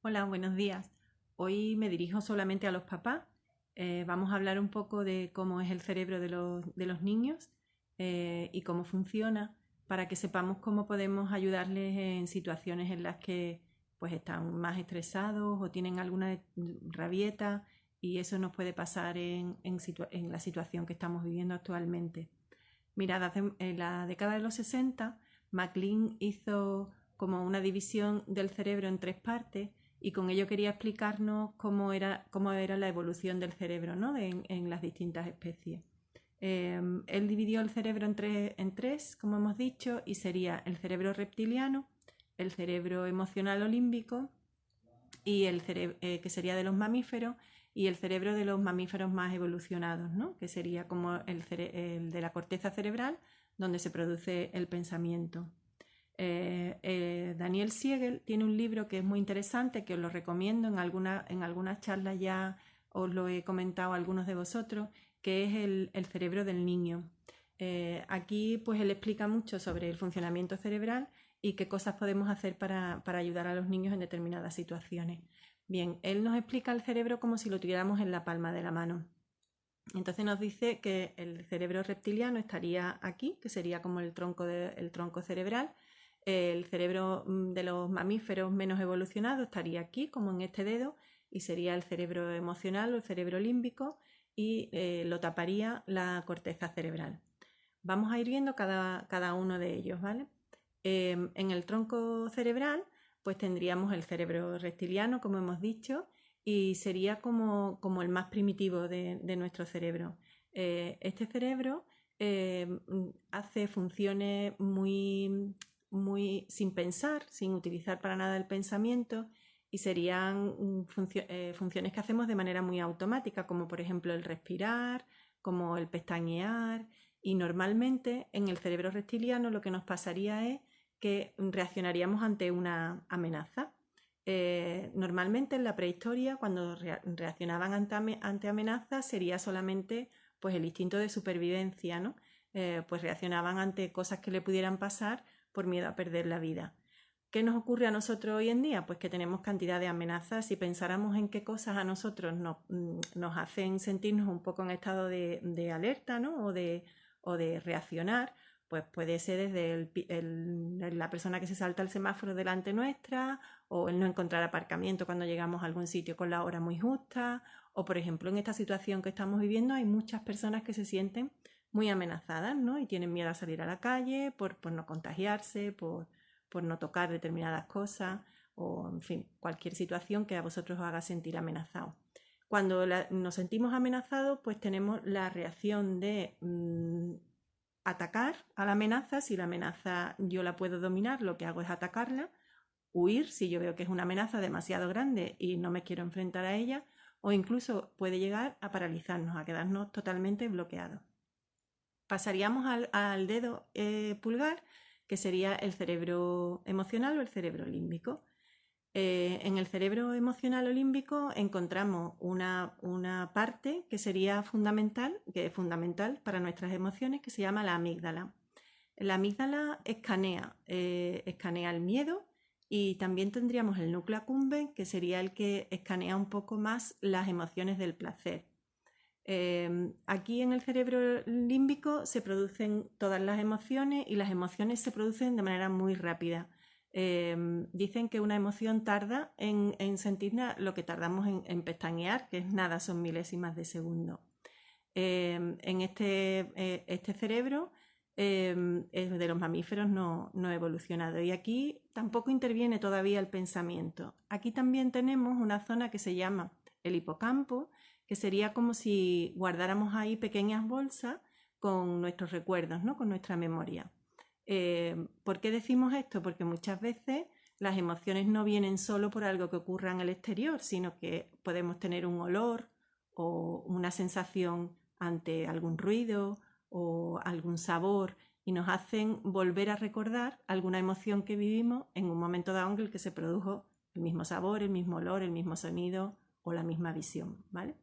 Hola, buenos días. Hoy me dirijo solamente a los papás. Vamos a hablar un poco de cómo es el cerebro de los niños y cómo funciona para que sepamos cómo podemos ayudarles en situaciones en las que pues están más estresados o tienen alguna rabieta y eso nos puede pasar en la situación que estamos viviendo actualmente. Mirad, en la década de los 60, MacLean hizo como una división del cerebro en tres partes y con ello quería explicarnos cómo era la evolución del cerebro, ¿no? en las distintas especies. Él dividió el cerebro en tres, como hemos dicho, y sería el cerebro reptiliano, el cerebro emocional o límbico y el cerebro que sería de los mamíferos y el cerebro de los mamíferos más evolucionados, ¿no? Que sería como el de la corteza cerebral donde se produce el pensamiento. Daniel Siegel tiene un libro que es muy interesante, que os lo recomiendo, en algunas charlas ya os lo he comentado a algunos de vosotros, que es el cerebro del niño. Aquí pues él explica mucho sobre el funcionamiento cerebral y qué cosas podemos hacer para ayudar a los niños en determinadas situaciones. Bien, él nos explica el cerebro como si lo tuviéramos en la palma de la mano. Entonces nos dice que el cerebro reptiliano estaría aquí, que sería como el tronco cerebral. El cerebro de los mamíferos menos evolucionados estaría aquí, como en este dedo, y sería el cerebro emocional o el cerebro límbico, y lo taparía la corteza cerebral. Vamos a ir viendo cada uno de ellos, ¿vale? En el tronco cerebral, pues tendríamos el cerebro reptiliano, como hemos dicho, y sería como el más primitivo de nuestro cerebro. Este cerebro hace funciones muy sin pensar, sin utilizar para nada el pensamiento, y serían funciones que hacemos de manera muy automática, como por ejemplo el respirar, como el pestañear, y normalmente en el cerebro reptiliano lo que nos pasaría es que reaccionaríamos ante una amenaza. Normalmente en la prehistoria, cuando reaccionaban ante amenazas, sería solamente pues, el instinto de supervivencia, ¿no? Pues reaccionaban ante cosas que le pudieran pasar por miedo a perder la vida. ¿Qué nos ocurre a nosotros hoy en día? Pues que tenemos cantidad de amenazas. Si pensáramos en qué cosas a nosotros nos hacen sentirnos un poco en estado de alerta, ¿no? o de reaccionar, pues puede ser desde la persona que se salta el semáforo delante nuestra, o el no encontrar aparcamiento cuando llegamos a algún sitio con la hora muy justa, o por ejemplo en esta situación que estamos viviendo hay muchas personas que se sienten muy amenazadas, ¿no? Y tienen miedo a salir a la calle por no contagiarse, por no tocar determinadas cosas, o en fin, cualquier situación que a vosotros os haga sentir amenazados. Cuando nos sentimos amenazados, pues tenemos la reacción de atacar a la amenaza. Si la amenaza yo la puedo dominar, lo que hago es atacarla, huir si yo veo que es una amenaza demasiado grande y no me quiero enfrentar a ella, o incluso puede llegar a paralizarnos, a quedarnos totalmente bloqueados. Pasaríamos al dedo pulgar, que sería el cerebro emocional o el cerebro límbico. En el cerebro emocional o límbico encontramos una parte que sería fundamental, que es fundamental para nuestras emociones, que se llama la amígdala. La amígdala escanea el miedo, y también tendríamos el núcleo accumbens, que sería el que escanea un poco más las emociones del placer. Aquí en el cerebro límbico se producen todas las emociones, y las emociones se producen de manera muy rápida. Dicen que una emoción tarda en sentirla lo que tardamos en pestañear, que es nada, son milésimas de segundo. En este cerebro de los mamíferos no evolucionado, y aquí tampoco interviene todavía el pensamiento. Aquí también tenemos una zona que se llama el hipocampo, que sería como si guardáramos ahí pequeñas bolsas con nuestros recuerdos, ¿no? Con nuestra memoria. ¿Por qué decimos esto? Porque muchas veces las emociones no vienen solo por algo que ocurra en el exterior, sino que podemos tener un olor o una sensación ante algún ruido o algún sabor, y nos hacen volver a recordar alguna emoción que vivimos en un momento dado en el que se produjo el mismo sabor, el mismo olor, el mismo sonido o la misma visión, ¿vale?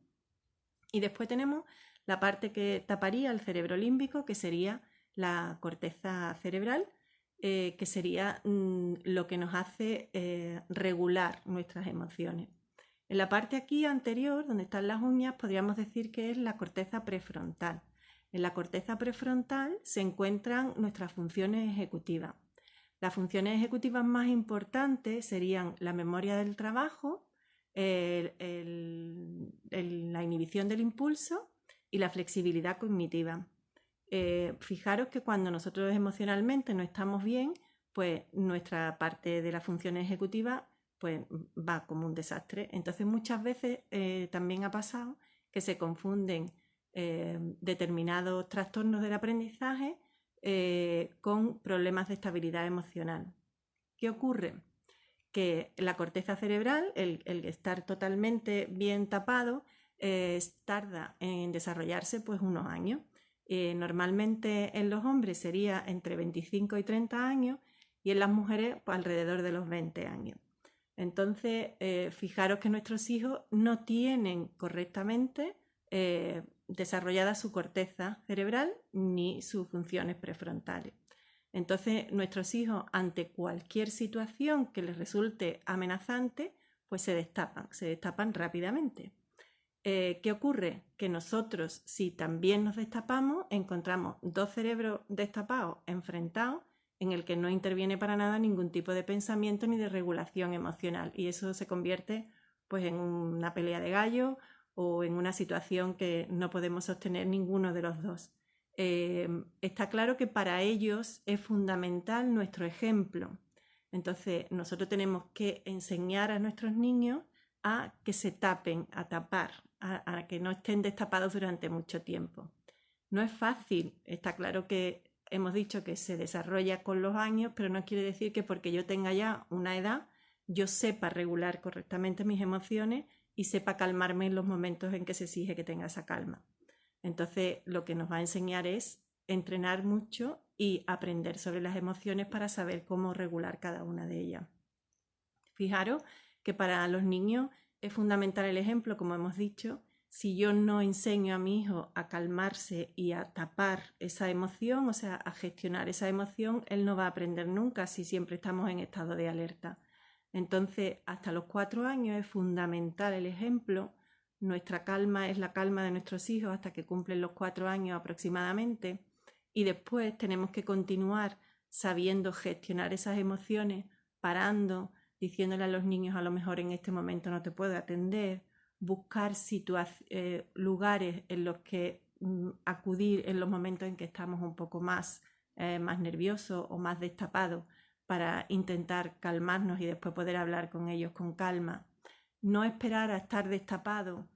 Y después tenemos la parte que taparía el cerebro límbico, que sería la corteza cerebral, que sería lo que nos hace regular nuestras emociones. En la parte aquí anterior, donde están las uñas, podríamos decir que es la corteza prefrontal. En la corteza prefrontal se encuentran nuestras funciones ejecutivas. Las funciones ejecutivas más importantes serían la memoria del trabajo, la inhibición del impulso y la flexibilidad cognitiva. Fijaros que cuando nosotros emocionalmente no estamos bien, pues nuestra parte de la función ejecutiva pues va como un desastre. Entonces muchas veces también ha pasado que se confunden determinados trastornos del aprendizaje con problemas de estabilidad emocional. ¿Qué ocurre? Que la corteza cerebral, el estar totalmente bien tapado, tarda en desarrollarse pues unos años. Normalmente en los hombres sería entre 25 y 30 años y en las mujeres pues, alrededor de los 20 años. Entonces, fijaros que nuestros hijos no tienen correctamente desarrollada su corteza cerebral ni sus funciones prefrontales. Entonces, nuestros hijos, ante cualquier situación que les resulte amenazante, pues se destapan rápidamente. ¿Qué ocurre? Que nosotros, si también nos destapamos, encontramos dos cerebros destapados, enfrentados, en el que no interviene para nada ningún tipo de pensamiento ni de regulación emocional. Y eso se convierte pues, en una pelea de gallos o en una situación que no podemos sostener ninguno de los dos. Está claro que para ellos es fundamental nuestro ejemplo. Entonces, nosotros tenemos que enseñar a nuestros niños a que se tapen, a tapar, a que no estén destapados durante mucho tiempo. No es fácil, está claro que hemos dicho que se desarrolla con los años, pero no quiere decir que porque yo tenga ya una edad, yo sepa regular correctamente mis emociones y sepa calmarme en los momentos en que se exige que tenga esa calma. Entonces, lo que nos va a enseñar es entrenar mucho y aprender sobre las emociones para saber cómo regular cada una de ellas. Fijaros que para los niños es fundamental el ejemplo, como hemos dicho. Si yo no enseño a mi hijo a calmarse y a tapar esa emoción, o sea, a gestionar esa emoción, él no va a aprender nunca si siempre estamos en estado de alerta. Entonces, hasta los 4 años es fundamental el ejemplo. Nuestra calma es la calma de nuestros hijos hasta que cumplen los 4 años aproximadamente. Y después tenemos que continuar sabiendo gestionar esas emociones, parando, diciéndole a los niños a lo mejor en este momento no te puedo atender, buscar lugares en los que acudir en los momentos en que estamos un poco más nerviosos o más destapados para intentar calmarnos y después poder hablar con ellos con calma. No esperar a estar destapado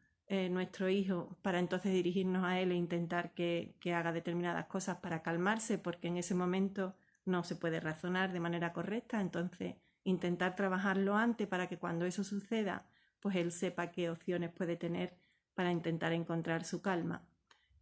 nuestro hijo para entonces dirigirnos a él e intentar que haga determinadas cosas para calmarse, porque en ese momento no se puede razonar de manera correcta. Entonces, intentar trabajarlo antes para que cuando eso suceda, pues él sepa qué opciones puede tener para intentar encontrar su calma.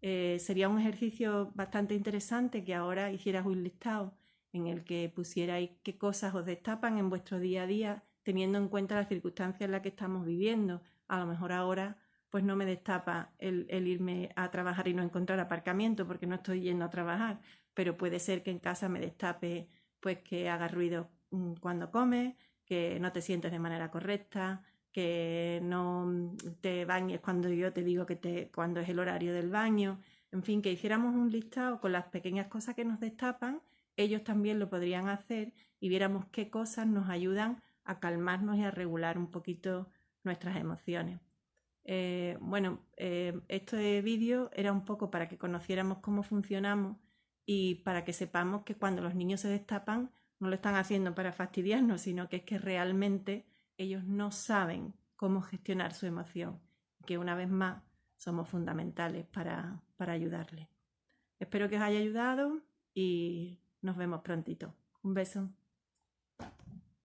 Sería un ejercicio bastante interesante que ahora hicieras un listado en el que pusierais qué cosas os destapan en vuestro día a día, teniendo en cuenta las circunstancias en las que estamos viviendo. A lo mejor ahora pues no me destapa el irme a trabajar y no encontrar aparcamiento porque no estoy yendo a trabajar, pero puede ser que en casa me destape pues que haga ruido cuando comes, que no te sientes de manera correcta, que no te bañes cuando yo te digo cuando es el horario del baño. En fin, que hiciéramos un listado con las pequeñas cosas que nos destapan, ellos también lo podrían hacer y viéramos qué cosas nos ayudan a calmarnos y a regular un poquito nuestras emociones. Este vídeo era un poco para que conociéramos cómo funcionamos y para que sepamos que cuando los niños se destapan no lo están haciendo para fastidiarnos, sino que es que realmente ellos no saben cómo gestionar su emoción, que una vez más somos fundamentales para ayudarles. Espero que os haya ayudado y nos vemos prontito. Un beso.